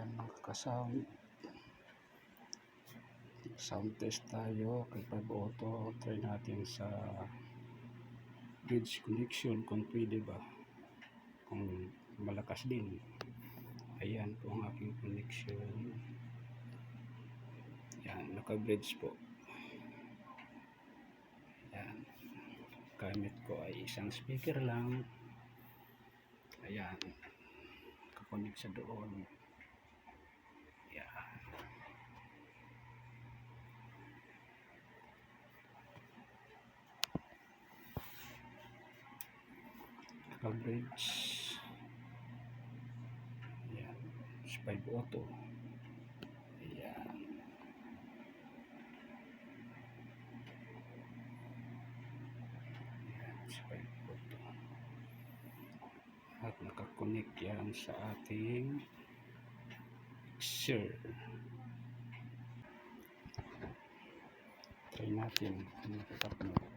Yan, nakasound. Sound test tayo kay av502. Try natin sa bridge connection kung pwede ba, kung malakas din. Ayan po ang aking connection. Yan, naka-bridge po. Yan, gamit ko ay isang speaker lang. Ayan, kakonek sa doon. Yan. Naka-bridge. Ayan, av502. Ayan. Ayan, av502. At nakakonect yan sa ating mixer. Try natin. Nakatap mo.